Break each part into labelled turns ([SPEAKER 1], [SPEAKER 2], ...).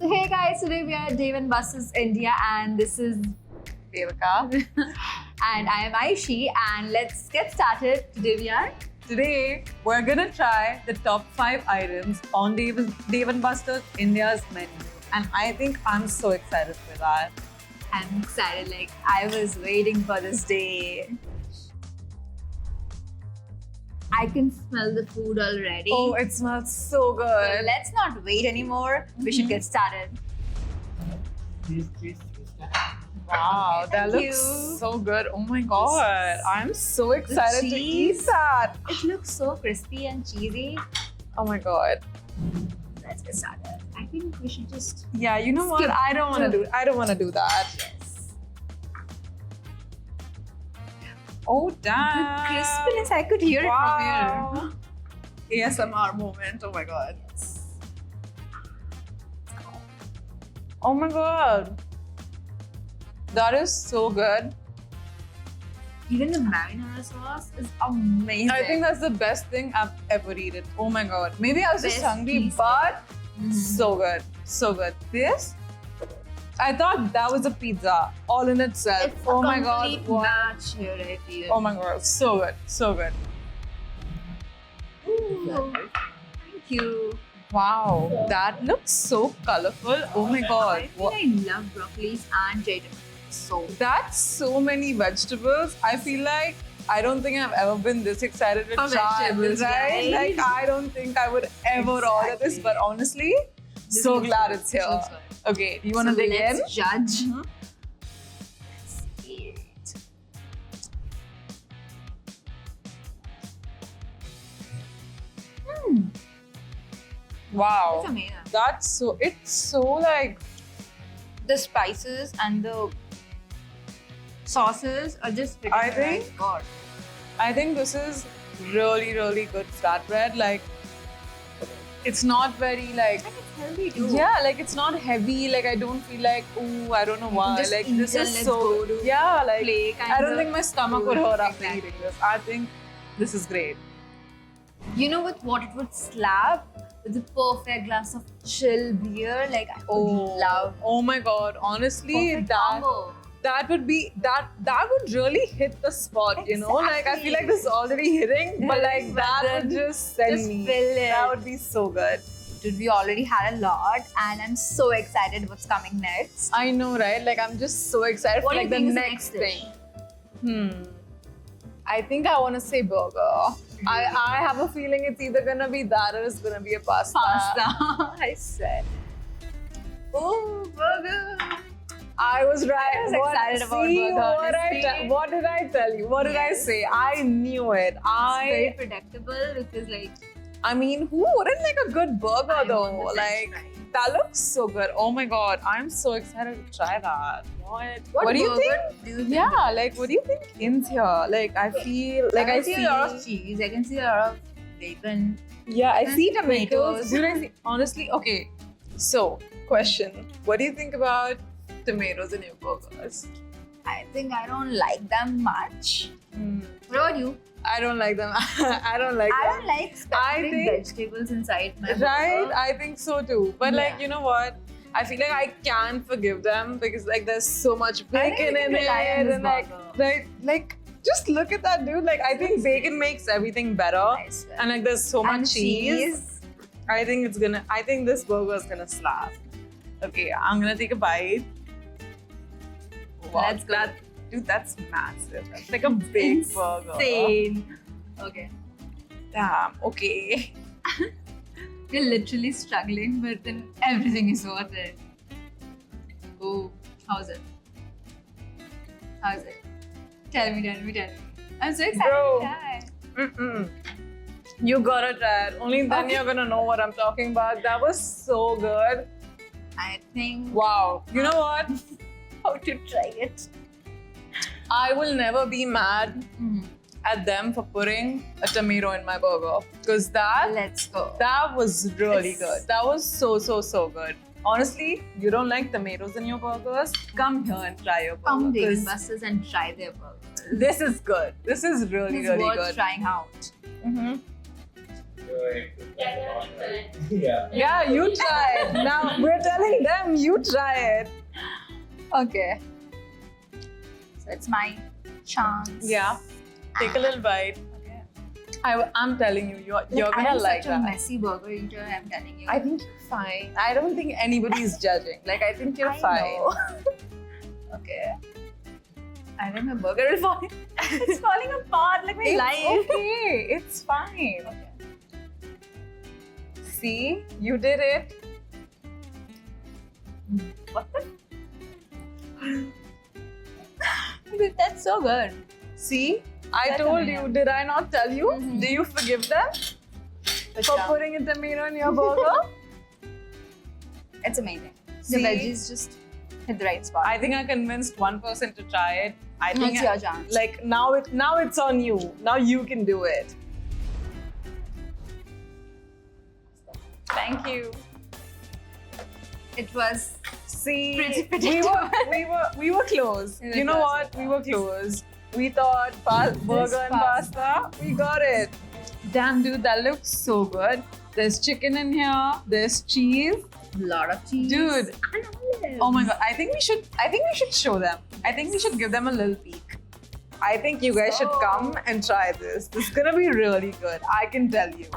[SPEAKER 1] So hey guys, today we are at Dave & Buster's India and this is Devika and I am Aishi and let's get started.
[SPEAKER 2] Today, we're gonna try the top 5 items on Dave & Buster's India's menu. And I think I'm so excited for that.
[SPEAKER 1] I'm excited, like I was waiting for this day. I can smell the food already.
[SPEAKER 2] Oh, it smells so
[SPEAKER 1] So
[SPEAKER 2] good.
[SPEAKER 1] let's not wait anymore. We should get started.
[SPEAKER 2] Wow, that
[SPEAKER 1] Thank
[SPEAKER 2] looks
[SPEAKER 1] you.
[SPEAKER 2] so good. Oh my god, I'm so excited to eat
[SPEAKER 1] cheese.
[SPEAKER 2] that.
[SPEAKER 1] It looks so crispy and cheesy.
[SPEAKER 2] Oh my god.
[SPEAKER 1] Let's get started. I think we should just
[SPEAKER 2] Yeah, you know what?
[SPEAKER 1] Skip.
[SPEAKER 2] I don't want to do that.
[SPEAKER 1] yes.
[SPEAKER 2] Oh
[SPEAKER 1] The
[SPEAKER 2] damn.
[SPEAKER 1] crispiness, I could hear it from
[SPEAKER 2] Wow. ASMR moment. Oh my god. Oh my god. That is so good.
[SPEAKER 1] here. Even the marinara sauce is amazing.
[SPEAKER 2] I think that's the best thing I've ever eaten. Oh my god. Maybe I was just
[SPEAKER 1] Best
[SPEAKER 2] hungry,
[SPEAKER 1] piece.
[SPEAKER 2] but
[SPEAKER 1] Mhm.
[SPEAKER 2] so good. So good. This? I thought that was a pizza all in itself.
[SPEAKER 1] It's
[SPEAKER 2] Oh
[SPEAKER 1] a
[SPEAKER 2] my god.
[SPEAKER 1] complete
[SPEAKER 2] What?
[SPEAKER 1] match here, I feel.
[SPEAKER 2] Oh my god. So good. So good.
[SPEAKER 1] Ooh. Thank you.
[SPEAKER 2] Wow. That looks so colorful. Oh my
[SPEAKER 1] I
[SPEAKER 2] god.
[SPEAKER 1] feel I love broccolis and potato. So
[SPEAKER 2] That's so many vegetables. I feel like I don't think I've ever been this excited to
[SPEAKER 1] For
[SPEAKER 2] try
[SPEAKER 1] vegetables, right?
[SPEAKER 2] Like I don't think I would ever order this,
[SPEAKER 1] Exactly.
[SPEAKER 2] but honestly,
[SPEAKER 1] This
[SPEAKER 2] so
[SPEAKER 1] looks
[SPEAKER 2] glad
[SPEAKER 1] good.
[SPEAKER 2] it's here.
[SPEAKER 1] Looks good.
[SPEAKER 2] Okay, do you want to
[SPEAKER 1] So
[SPEAKER 2] dig in?
[SPEAKER 1] let's judge.
[SPEAKER 2] Mhm.
[SPEAKER 1] Let's eat.
[SPEAKER 2] Wow,
[SPEAKER 1] It's amazing.
[SPEAKER 2] it's so like
[SPEAKER 1] The spices and the sauces are just hitting
[SPEAKER 2] I
[SPEAKER 1] the right
[SPEAKER 2] think-
[SPEAKER 1] spot.
[SPEAKER 2] I think this is really good flatbread. Like it's not very like
[SPEAKER 1] And it's healthy too.
[SPEAKER 2] yeah, like it's not heavy. Like I don't feel like ooh, I don't know why.
[SPEAKER 1] just
[SPEAKER 2] Like
[SPEAKER 1] eat
[SPEAKER 2] this
[SPEAKER 1] and
[SPEAKER 2] is
[SPEAKER 1] let's
[SPEAKER 2] so
[SPEAKER 1] go to
[SPEAKER 2] yeah, like
[SPEAKER 1] play kind
[SPEAKER 2] I don't
[SPEAKER 1] of
[SPEAKER 2] think my stomach would
[SPEAKER 1] food.
[SPEAKER 2] hurt after
[SPEAKER 1] Exactly.
[SPEAKER 2] eating this. I think this is great.
[SPEAKER 1] You know what it would slap? With a perfect glass of chill beer. Like I would love
[SPEAKER 2] Oh my god, honestly,
[SPEAKER 1] perfect combo.
[SPEAKER 2] that would be that would really hit the spot, you know? Like I feel like this is already hitting, but like
[SPEAKER 1] But
[SPEAKER 2] that
[SPEAKER 1] then
[SPEAKER 2] would just send
[SPEAKER 1] just
[SPEAKER 2] me.
[SPEAKER 1] fill it.
[SPEAKER 2] That would be so good.
[SPEAKER 1] Dude, we already had a lot and I'm so excited what's coming next.
[SPEAKER 2] I know, right? Like I'm just so excited
[SPEAKER 1] What
[SPEAKER 2] for
[SPEAKER 1] do you
[SPEAKER 2] like the
[SPEAKER 1] think is the
[SPEAKER 2] next
[SPEAKER 1] next dish?
[SPEAKER 2] thing. I think I want to say burger. I have a feeling it's either gonna be that or it's gonna be a pasta.
[SPEAKER 1] Pasta. I said. Oh, burger.
[SPEAKER 2] I was right.
[SPEAKER 1] I was excited about burger, honestly.
[SPEAKER 2] What did I tell you? What did I
[SPEAKER 1] Yes.
[SPEAKER 2] say? I knew it.
[SPEAKER 1] It's very predictable because like
[SPEAKER 2] I mean, who wouldn't like a good burger
[SPEAKER 1] I
[SPEAKER 2] though?
[SPEAKER 1] want the
[SPEAKER 2] Like
[SPEAKER 1] French fries.
[SPEAKER 2] that looks so good. Oh my god, I'm so excited to try that. What do you
[SPEAKER 1] burger
[SPEAKER 2] think?
[SPEAKER 1] do you think?
[SPEAKER 2] Yeah, like what do you think ins here? Like I feel like
[SPEAKER 1] I can see a lot of cheese. I can see a lot of bacon.
[SPEAKER 2] Yeah, I
[SPEAKER 1] can
[SPEAKER 2] see
[SPEAKER 1] see tomatoes.
[SPEAKER 2] tomatoes. Dude, I see, honestly, okay. So, question: what do you think about tomatoes in your burgers?
[SPEAKER 1] I think I don't like them much. What about you?
[SPEAKER 2] I don't like them. I don't like
[SPEAKER 1] I
[SPEAKER 2] them.
[SPEAKER 1] don't like specific
[SPEAKER 2] think-
[SPEAKER 1] vegetables inside my
[SPEAKER 2] Right?
[SPEAKER 1] burger.
[SPEAKER 2] I think so too. But like,
[SPEAKER 1] Yeah.
[SPEAKER 2] you know what? I feel like I can forgive them because like there's so much
[SPEAKER 1] I think we
[SPEAKER 2] bacon
[SPEAKER 1] can
[SPEAKER 2] in
[SPEAKER 1] rely on
[SPEAKER 2] it
[SPEAKER 1] this
[SPEAKER 2] and like,
[SPEAKER 1] burger.
[SPEAKER 2] like just look at that dude. Like I think bacon makes everything better.
[SPEAKER 1] Nice.
[SPEAKER 2] And like there's so
[SPEAKER 1] And
[SPEAKER 2] much cheese. I think this burger is gonna slap. Okay, I'm gonna take a bite. Wow,
[SPEAKER 1] Let's go.
[SPEAKER 2] Dude, that's massive. That's like a big burger.
[SPEAKER 1] Insane. Okay.
[SPEAKER 2] Damn. Okay.
[SPEAKER 1] We're literally struggling, but then everything is worth it. Oh, how's it? How's it? Tell me. I'm so excited
[SPEAKER 2] Bro.
[SPEAKER 1] to try.
[SPEAKER 2] Mm-mm. You gotta try it. Only then
[SPEAKER 1] Okay.
[SPEAKER 2] you're gonna know what I'm talking about. That was so good.
[SPEAKER 1] I think
[SPEAKER 2] Wow. You know what?
[SPEAKER 1] how to try it.
[SPEAKER 2] I will never be mad at them for putting a tomato in my burger. Because
[SPEAKER 1] Let's go.
[SPEAKER 2] that was really
[SPEAKER 1] It's-
[SPEAKER 2] good. That was so good. Honestly, you don't like tomatoes in your burgers? Come here and try your burger.
[SPEAKER 1] Come Dave
[SPEAKER 2] 'cause
[SPEAKER 1] and Buster's and try their burgers.
[SPEAKER 2] This is good. This is really,
[SPEAKER 1] It's
[SPEAKER 2] really
[SPEAKER 1] worth
[SPEAKER 2] good.
[SPEAKER 1] trying out.
[SPEAKER 2] Mhm.
[SPEAKER 3] Yeah.
[SPEAKER 2] Yeah, you try it. Now we're telling them you try it.
[SPEAKER 1] Okay. So it's my chance.
[SPEAKER 2] Yeah. Take a little bite.
[SPEAKER 1] Okay.
[SPEAKER 2] I'm telling you, you're
[SPEAKER 1] I
[SPEAKER 2] gonna
[SPEAKER 1] am
[SPEAKER 2] like
[SPEAKER 1] such a
[SPEAKER 2] that.
[SPEAKER 1] messy burger eater, I'm telling you.
[SPEAKER 2] I think you're fine. I don't think anybody's judging. Like, I think you're
[SPEAKER 1] I
[SPEAKER 2] fine.
[SPEAKER 1] know. Okay. I think my burger is falling. It's falling apart like my
[SPEAKER 2] It's
[SPEAKER 1] life.
[SPEAKER 2] okay. It's fine.
[SPEAKER 1] Okay.
[SPEAKER 2] See, you did it.
[SPEAKER 1] What the? That's so good.
[SPEAKER 2] See, I
[SPEAKER 1] That's
[SPEAKER 2] told
[SPEAKER 1] amazing.
[SPEAKER 2] you. Did I not tell you?
[SPEAKER 1] Mhm.
[SPEAKER 2] Do you forgive them
[SPEAKER 1] For
[SPEAKER 2] for
[SPEAKER 1] sure.
[SPEAKER 2] putting a tomato in your burger?
[SPEAKER 1] It's amazing.
[SPEAKER 2] See?
[SPEAKER 1] The veggies just hit the right spot.
[SPEAKER 2] I think I convinced one person to try it. I think
[SPEAKER 1] It's your chance.
[SPEAKER 2] like now it's on you. Now you can do it. Thank you.
[SPEAKER 1] It was
[SPEAKER 2] See,
[SPEAKER 1] Pretty
[SPEAKER 2] we were close.
[SPEAKER 1] We were
[SPEAKER 2] You know
[SPEAKER 1] close,
[SPEAKER 2] what?
[SPEAKER 1] we
[SPEAKER 2] We
[SPEAKER 1] were
[SPEAKER 2] were close. We thought burger and pasta. We got it. Damn, dude, that looks so good. There's chicken in here. There's cheese.
[SPEAKER 1] lot of cheese.
[SPEAKER 2] Dude.
[SPEAKER 1] And olives.
[SPEAKER 2] Oh my god! I think we should show them. I think we should give them a little peek. I think you guys should
[SPEAKER 1] So-
[SPEAKER 2] come and try this. This is gonna be really good. I can tell you.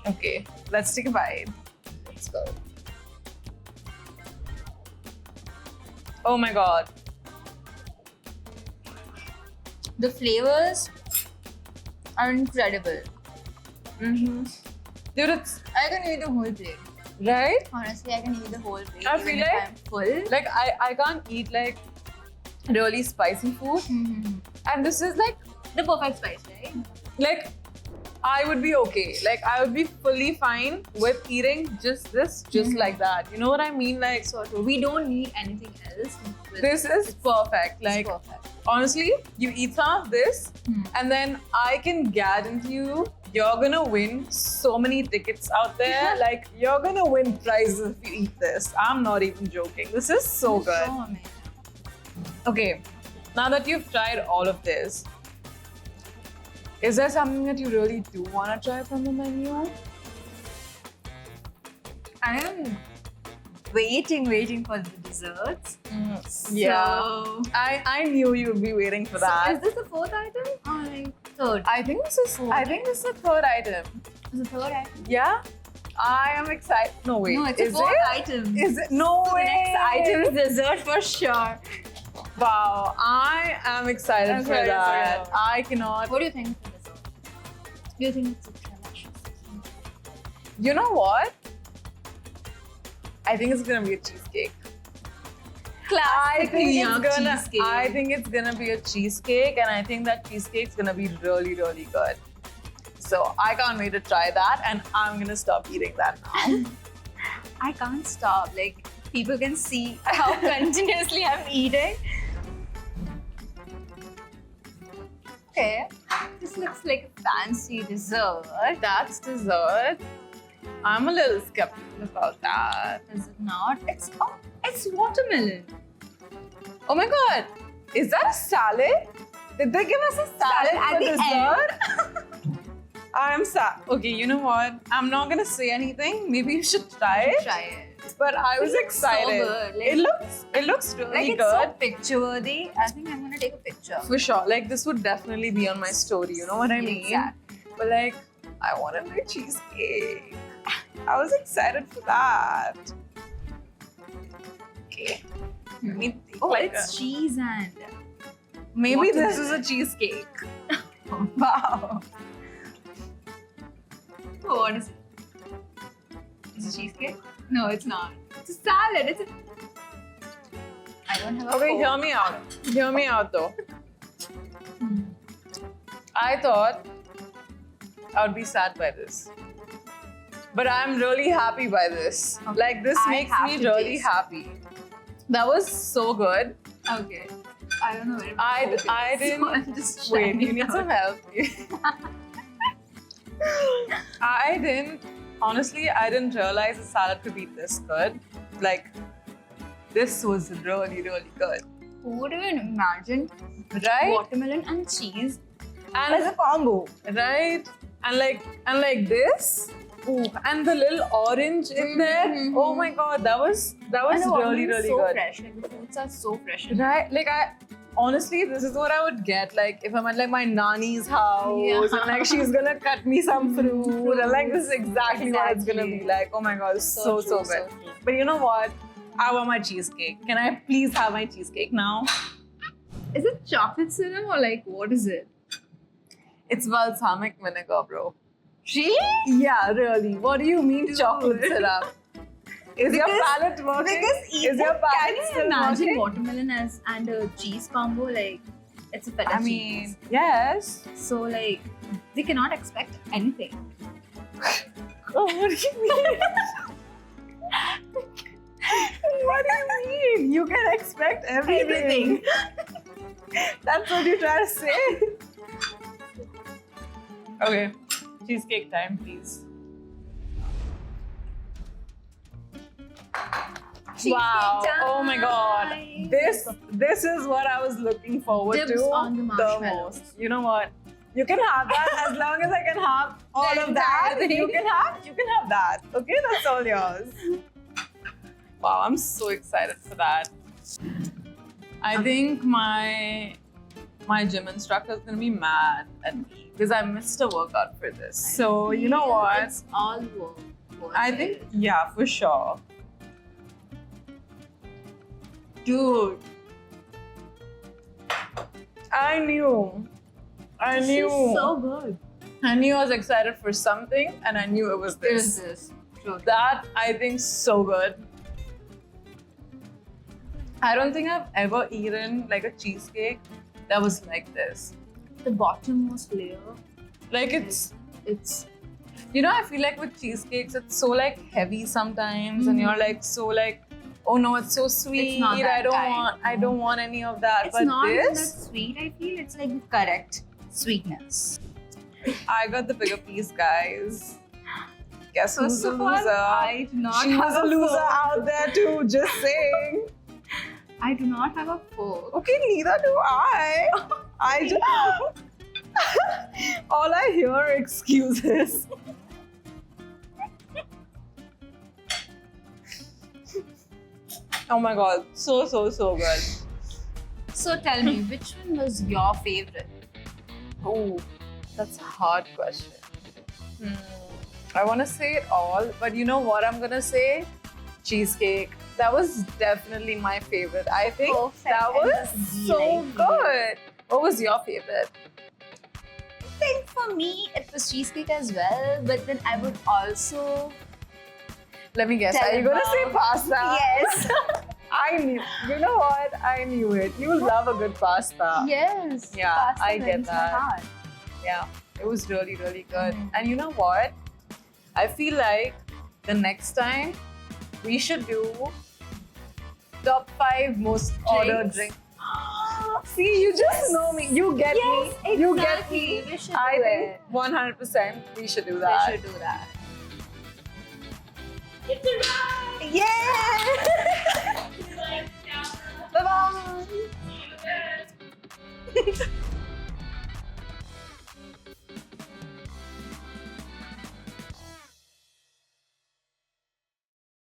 [SPEAKER 2] Okay, let's take a bite.
[SPEAKER 1] Let's go.
[SPEAKER 2] Oh my god.
[SPEAKER 1] The flavors are incredible.
[SPEAKER 2] Mm-hmm. Dude, it's
[SPEAKER 1] I can eat the whole plate.
[SPEAKER 2] right.
[SPEAKER 1] Honestly, I can eat the whole plate.
[SPEAKER 2] I
[SPEAKER 1] even
[SPEAKER 2] feel
[SPEAKER 1] if
[SPEAKER 2] like-
[SPEAKER 1] I'm full.
[SPEAKER 2] Like I can't eat like really spicy food, and this is
[SPEAKER 1] The perfect spice, right?
[SPEAKER 2] like I would be okay. Like I would be fully fine with eating just this, just
[SPEAKER 1] Mhm.
[SPEAKER 2] like that. You know what I mean? Like
[SPEAKER 1] So true. We don't need anything else. with
[SPEAKER 2] this is perfect.
[SPEAKER 1] It's
[SPEAKER 2] Like
[SPEAKER 1] perfect.
[SPEAKER 2] honestly, you eat some of this,
[SPEAKER 1] Hmm.
[SPEAKER 2] and then I can guarantee you're gonna win so many tickets out there. Like you're gonna win prizes if you eat this. I'm not even joking. This is so
[SPEAKER 1] It's
[SPEAKER 2] good.
[SPEAKER 1] So amazing.
[SPEAKER 2] Okay, now that you've tried all of this, is there something that you really do want to try from the menu?
[SPEAKER 1] I am waiting for the desserts.
[SPEAKER 2] Yeah.
[SPEAKER 1] So,
[SPEAKER 2] I knew you'd be waiting for
[SPEAKER 1] so
[SPEAKER 2] that.
[SPEAKER 1] is this the fourth item or like third?
[SPEAKER 2] I think this is the third item.
[SPEAKER 1] Is the third item?
[SPEAKER 2] Yeah. I am excited. No wait.
[SPEAKER 1] No, it's the
[SPEAKER 2] is
[SPEAKER 1] fourth
[SPEAKER 2] it?
[SPEAKER 1] item.
[SPEAKER 2] Is it? No
[SPEAKER 1] So
[SPEAKER 2] way.
[SPEAKER 1] the next item is dessert for sure.
[SPEAKER 2] Wow, I am excited for
[SPEAKER 1] Okay,
[SPEAKER 2] that.
[SPEAKER 1] so-
[SPEAKER 2] I cannot.
[SPEAKER 1] What do you think of the dessert? Do you think it's a delicious?
[SPEAKER 2] You know what? I think it's gonna be a cheesecake. I think it's gonna be a cheesecake, and I think that cheesecake's gonna be really, really good. So I can't wait to try that, and I'm gonna stop eating that now.
[SPEAKER 1] I can't stop. Like people can see how continuously I'm eating. Okay, this looks like a fancy dessert.
[SPEAKER 2] That's dessert. I'm a little skeptical about that.
[SPEAKER 1] Is it not? It's watermelon.
[SPEAKER 2] Oh my god, is that a salad? Did they give us a salad
[SPEAKER 1] Salad at
[SPEAKER 2] for
[SPEAKER 1] the
[SPEAKER 2] dessert? I'm sad. Okay, you know what? I'm not gonna say anything. Maybe you should try it.
[SPEAKER 1] Try it.
[SPEAKER 2] But I was
[SPEAKER 1] It looks so
[SPEAKER 2] excited.
[SPEAKER 1] good, like-
[SPEAKER 2] It looks really
[SPEAKER 1] Like it's
[SPEAKER 2] good.
[SPEAKER 1] so picture worthy. I think I'm gonna take a picture.
[SPEAKER 2] For sure. Like this would definitely be on my story. You know what I mean?
[SPEAKER 1] Exactly.
[SPEAKER 2] But like, I wanted my cheesecake. I was excited for that. Okay. Let me think
[SPEAKER 1] Oh,
[SPEAKER 2] like
[SPEAKER 1] it's
[SPEAKER 2] a-
[SPEAKER 1] cheese and
[SPEAKER 2] maybe this
[SPEAKER 1] watermelon.
[SPEAKER 2] is a cheesecake.
[SPEAKER 1] wow. Oh, what is it? Is it cheesecake? No, it's not. It's a salad. I don't have a
[SPEAKER 2] Okay,
[SPEAKER 1] fork.
[SPEAKER 2] hear me out. Hear me out though.
[SPEAKER 1] Hmm.
[SPEAKER 2] I thought I would be sad by this. But I'm really happy by this.
[SPEAKER 1] Okay.
[SPEAKER 2] Like this
[SPEAKER 1] I
[SPEAKER 2] makes
[SPEAKER 1] have
[SPEAKER 2] me
[SPEAKER 1] to
[SPEAKER 2] really
[SPEAKER 1] taste.
[SPEAKER 2] happy. That was so good.
[SPEAKER 1] Okay. I don't know where
[SPEAKER 2] I
[SPEAKER 1] to focus,
[SPEAKER 2] didn't-
[SPEAKER 1] So I'm just
[SPEAKER 2] Wait,
[SPEAKER 1] trying
[SPEAKER 2] you
[SPEAKER 1] it
[SPEAKER 2] need
[SPEAKER 1] out.
[SPEAKER 2] some help. I didn't realize a salad could be this good. Like, this was really, really good.
[SPEAKER 1] Who would even imagine
[SPEAKER 2] Right?
[SPEAKER 1] watermelon and cheese as
[SPEAKER 2] And
[SPEAKER 1] a combo?
[SPEAKER 2] right? And like this, Ooh, and the little orange in there.
[SPEAKER 1] Mhm.
[SPEAKER 2] Oh my god, that was
[SPEAKER 1] And the
[SPEAKER 2] really
[SPEAKER 1] watermelon is so
[SPEAKER 2] good.
[SPEAKER 1] fresh. Like the fruits are so fresh.
[SPEAKER 2] Right? Like I honestly, this is what I would get. Like if I'm at like my nani's house
[SPEAKER 1] Yeah.
[SPEAKER 2] and like she's gonna cut me some fruit and like this is exactly what it's gonna be
[SPEAKER 1] Exactly.
[SPEAKER 2] like. Oh my god, it's so
[SPEAKER 1] true,
[SPEAKER 2] good.
[SPEAKER 1] true.
[SPEAKER 2] But you know what? I want my cheesecake. Can I please have my cheesecake now?
[SPEAKER 1] Is it chocolate syrup or like what is it?
[SPEAKER 2] It's balsamic vinegar, bro.
[SPEAKER 1] Really?
[SPEAKER 2] Yeah, really. What do you mean chocolate syrup? Is your
[SPEAKER 1] Because-
[SPEAKER 2] palate working? Is your
[SPEAKER 1] Can
[SPEAKER 2] palate
[SPEAKER 1] you
[SPEAKER 2] still
[SPEAKER 1] imagine
[SPEAKER 2] working?
[SPEAKER 1] watermelon and a cheese combo? Like it's a feta
[SPEAKER 2] I
[SPEAKER 1] cheese.
[SPEAKER 2] mean, yes.
[SPEAKER 1] So like they cannot expect anything.
[SPEAKER 2] Oh, what do you mean? What do you mean? You can expect everything. That's what you try to say. Okay, cheesecake time, please. Wow!
[SPEAKER 1] Cheesecake
[SPEAKER 2] Oh my god!
[SPEAKER 1] time.
[SPEAKER 2] This is what I was looking forward
[SPEAKER 1] Dibs
[SPEAKER 2] to
[SPEAKER 1] on the marshmallows.
[SPEAKER 2] most. You know what? You can have that as long as I can have all
[SPEAKER 1] The
[SPEAKER 2] of that.
[SPEAKER 1] entire thing.
[SPEAKER 2] You can have that. Okay, that's all yours. Wow, I'm so excited for that. I think my gym instructor is gonna be mad at me because I missed a workout for this. So you know what?
[SPEAKER 1] It's all worth
[SPEAKER 2] I think
[SPEAKER 1] it.
[SPEAKER 2] yeah, for sure. Dude, I knew.
[SPEAKER 1] This is so good.
[SPEAKER 2] I knew I was excited for something, and I knew it was
[SPEAKER 1] It
[SPEAKER 2] this.
[SPEAKER 1] is this. True.
[SPEAKER 2] That I think so good. I don't think I've ever eaten like a cheesecake that was like this.
[SPEAKER 1] The bottommost layer.
[SPEAKER 2] Like it's,
[SPEAKER 1] It's
[SPEAKER 2] you know, I feel like with cheesecakes, it's so like heavy sometimes, and you're like so like, oh no, it's so sweet.
[SPEAKER 1] not that
[SPEAKER 2] I don't want any of that.
[SPEAKER 1] it's
[SPEAKER 2] but
[SPEAKER 1] not even that
[SPEAKER 2] this,
[SPEAKER 1] sweet. I feel it's like the correct sweetness.
[SPEAKER 2] I got the bigger piece, guys. Guess who's
[SPEAKER 1] First
[SPEAKER 2] the
[SPEAKER 1] of all,
[SPEAKER 2] loser?
[SPEAKER 1] I do not
[SPEAKER 2] She was
[SPEAKER 1] have
[SPEAKER 2] a loser
[SPEAKER 1] fork.
[SPEAKER 2] out there too. Just saying.
[SPEAKER 1] I do not have a fork.
[SPEAKER 2] Okay, neither do I. I do. All I hear are excuses. Oh my god, so good.
[SPEAKER 1] So tell me, which one was your favorite?
[SPEAKER 2] Oh, that's a hard question. I want to say it all, but you know what I'm gonna say? Cheesecake. That was definitely my favorite. I think
[SPEAKER 1] Perfect.
[SPEAKER 2] that
[SPEAKER 1] And
[SPEAKER 2] was
[SPEAKER 1] the
[SPEAKER 2] so
[SPEAKER 1] like
[SPEAKER 2] good. What was your favorite?
[SPEAKER 1] I think for me it was cheesecake as well, but then I would also
[SPEAKER 2] Let me guess.
[SPEAKER 1] Tell
[SPEAKER 2] Are you gonna say
[SPEAKER 1] about-
[SPEAKER 2] pasta?
[SPEAKER 1] yes,
[SPEAKER 2] I knew. You know what? I knew it. You love a good pasta.
[SPEAKER 1] yes.
[SPEAKER 2] Yeah,
[SPEAKER 1] Pasta
[SPEAKER 2] I get
[SPEAKER 1] wins my
[SPEAKER 2] that.
[SPEAKER 1] heart.
[SPEAKER 2] Yeah, it was really good.
[SPEAKER 1] Mhm.
[SPEAKER 2] And you know what? I feel like the next time we should do top 5 most ordered
[SPEAKER 1] Drinks.
[SPEAKER 2] drinks. See, you just know me. You get
[SPEAKER 1] Yes,
[SPEAKER 2] me. You get
[SPEAKER 1] exactly.
[SPEAKER 2] me.
[SPEAKER 1] We should
[SPEAKER 2] I
[SPEAKER 1] do
[SPEAKER 2] think
[SPEAKER 1] it.
[SPEAKER 2] 100% we should do
[SPEAKER 1] We
[SPEAKER 2] that.
[SPEAKER 1] should do that.
[SPEAKER 2] Yeah! Bye bye.